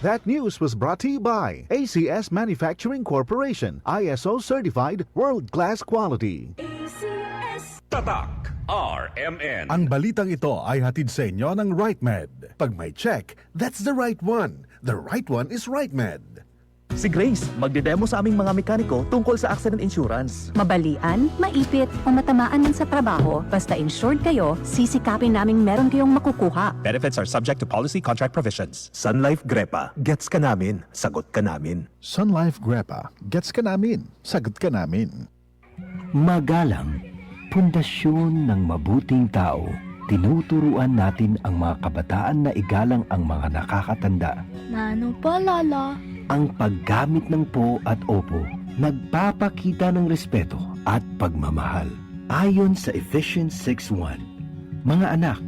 That news was brought to you by ACS Manufacturing Corporation, ISO certified world-class quality. Tatak RMN. Ang balitang ito ay hatid sa inyo ng RightMed. Pag may check, that's the right one. The right one is RightMed. Si Grace, magdedemo sa aming mga mekaniko tungkol sa accident insurance. Mabalian, maipit, o matamaan man sa trabaho, basta insured kayo, sisikapin naming meron kayong makukuha. Benefits are subject to policy contract provisions. Sun Life Grepa, gets ka namin, sagot ka namin. Sun Life Grepa, gets ka namin, sagot ka namin. Magalang, pundasyon ng mabuting tao. Tinuturuan natin ang mga kabataan na igalang ang mga nakakatanda. Nano pa, Lala? Ang paggamit ng po at opo, nagpapakita ng respeto at pagmamahal. Ayon sa Ephesians 6:1, mga anak,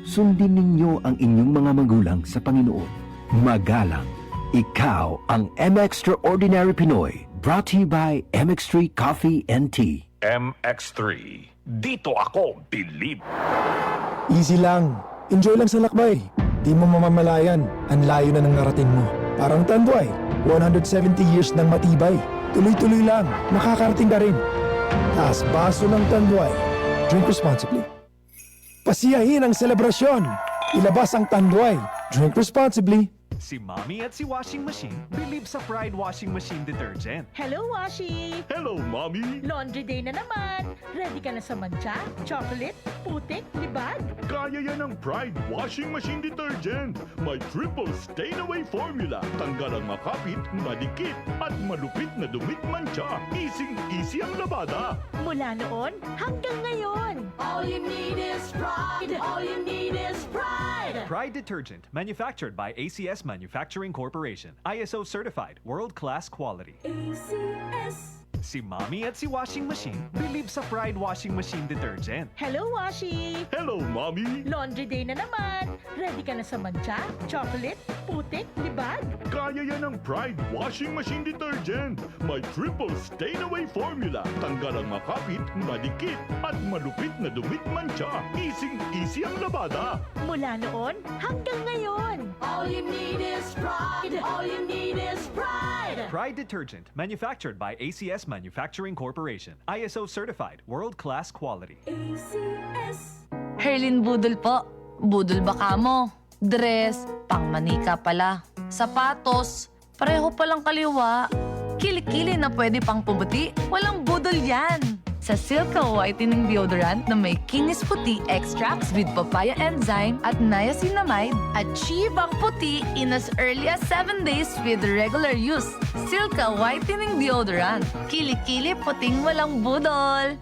sundin ninyo ang inyong mga magulang sa Panginoon. Magalang, ikaw ang M-Extraordinary Pinoy, brought to you by MX3 Coffee and Tea. MX3. Dito ako believe. Easy lang. Enjoy lang sa lakbay. Di mo mamamalayan. Ang layo na ng narating mo. Parang Tanduay. 170 years ng matibay. Tuloy-tuloy lang. Makakarating ka rin. Taas baso ng Tanduay. Drink responsibly. Pasiyahin ang selebrasyon. Ilabas ang Tanduay. Drink responsibly. Si Mommy at si Washing Machine believe sa Pride Washing Machine Detergent. Hello, Washi! Hello, Mommy. Laundry day na naman! Ready ka na sa mancha, chocolate, putik, libag? Kaya yan ang Pride Washing Machine Detergent. May triple stain-away formula. Tanggal ang makapit, madikit, at malupit na dumit mancha. Easy ang labada. Mula noon hanggang ngayon. All you need is pride! All you need is pride! Pride Detergent, manufactured by ACS Manufacturing Corporation. ISO certified, world-class quality. ACS! Si Mommy at si Washing Machine believe sa Pride Washing Machine Detergent. Hello, Washi! Hello, Mommy. Laundry day na naman! Ready ka na sa mancha, chocolate, putik, libag? Kaya yan ang Pride Washing Machine Detergent. May triple stain-away formula. Tanggal ang makapit, madikit, at malupit na dumit mancha. Easy ang labada. Mula noon hanggang ngayon. All you need is pride! All you need is pride! Pride Detergent, manufactured by ACS Manufacturing Corporation. ISO certified, world-class quality. ACS! Herlin Budol po. Budol baka mo. Dress, pangmanika pala. Sapatos, pareho palang kaliwa. Kilikili na pwede pang pubuti, walang budol yan. Sa Silka Whitening Deodorant na may kinis puti extracts with papaya enzyme at niacinamide, achieve ang puti in as early as 7 days with regular use. Silka Whitening Deodorant. Kilikili puting walang budol.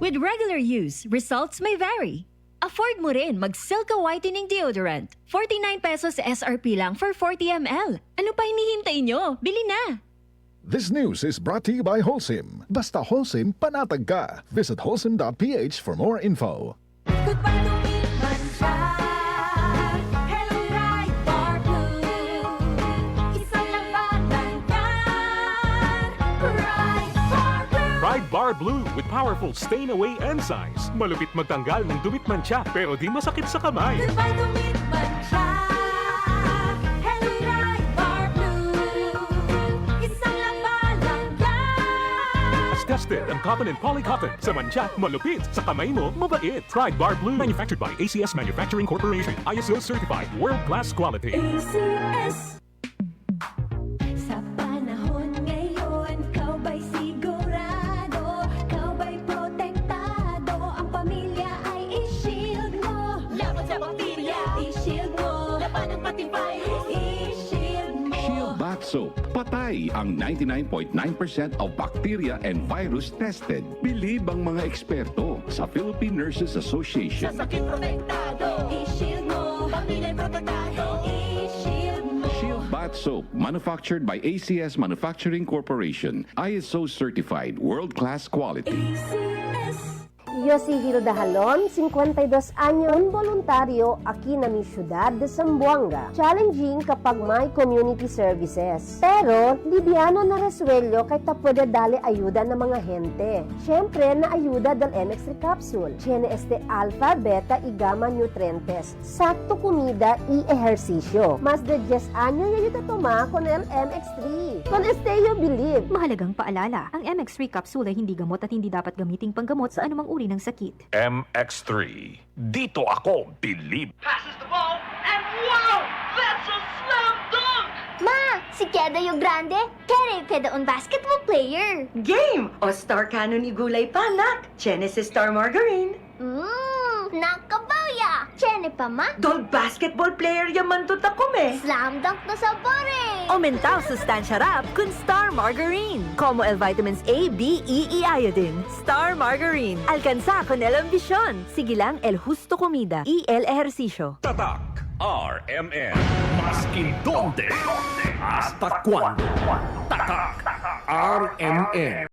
With regular use, results may vary. Afford mo rin mag-Silka Whitening Deodorant. 49 pesos SRP lang for 40 ml. Ano pa hinihintay nyo? Bili na! This news is brought to you by Holcim. Basta Holcim, panatag ka. Visit holcim.ph for more info. Goodbye to Milkman Pride. Hello, Pride Bar Blue. Isang labanan yan. Pride Bar Blue. Pride Bar Blue with powerful stain-away enzymes. Malupit magtanggal ng dumit mancha pero di masakit sa kamay. Goodbye to Milkman Pride. Hello, Pride Bar Blue. Isang labanan yan. As tested ang cotton and polycotton. Sa mancha, malupit. Sa kamay mo, mabait. Pride Bar Blue. Manufactured by ACS Manufacturing Corporation. ISO certified. World-class quality. ACS. Sa panahon ngayon, kau ba'y sigurado? Kau ba'y protektado? Ang pamilya ay i-shield mo. Laban sa bakterya, i-shield mo. Laban ng patibay, i-shield mo. Shield Bath Soap. Patay ang 99.9% of bacteria and virus tested. Believe ang mga eksperto sa Philippine Nurses Association. Sa sakit protektado, i-shield mo. Pamilya protektado, i-shield mo. Shield Bath Soap, manufactured by ACS Manufacturing Corporation. ISO certified, world-class quality. ACS. Yo si Hilda Halon, 52 anyo, un voluntaryo aquí na mi syudad de Zamboanga. Challenging kapag may community services. Pero, libyano na reswelyo kay ta pwede dali ayuda ng mga gente. Siyempre, na ayuda del MX3 capsule. Tiene este alpha, beta y gamma nutrientes. Sakto comida y ehersisyo. Mas de 10 anyo yayuda toma con el MX3. Con este yo believe. Mahalagang paalala, ang MX3 capsule ay hindi gamot at hindi dapat gamiting panggamot sa anumang uri ng sakit. MX3. Dito ako believe. Passes the ball, and wow! That's a slam dunk! Ma, si Kedayo Grande, kaya un basketball player. Game! O Star Cannon ni Gulay Panak, Genesis Star Margarine. Nakabawya! Chene pa ma? Dog basketball player yaman to takume. Slam dunk na sa bore! Aumentaw sustansya rap kun Star Margarine. Como el vitamins A, B, E, y iodine. Star Margarine. Alcanza con el ambisyon. Sige lang, el justo comida y el ejercicio. Tatak RMN. Maskin donde. Hasta cuando. Tatak RMN.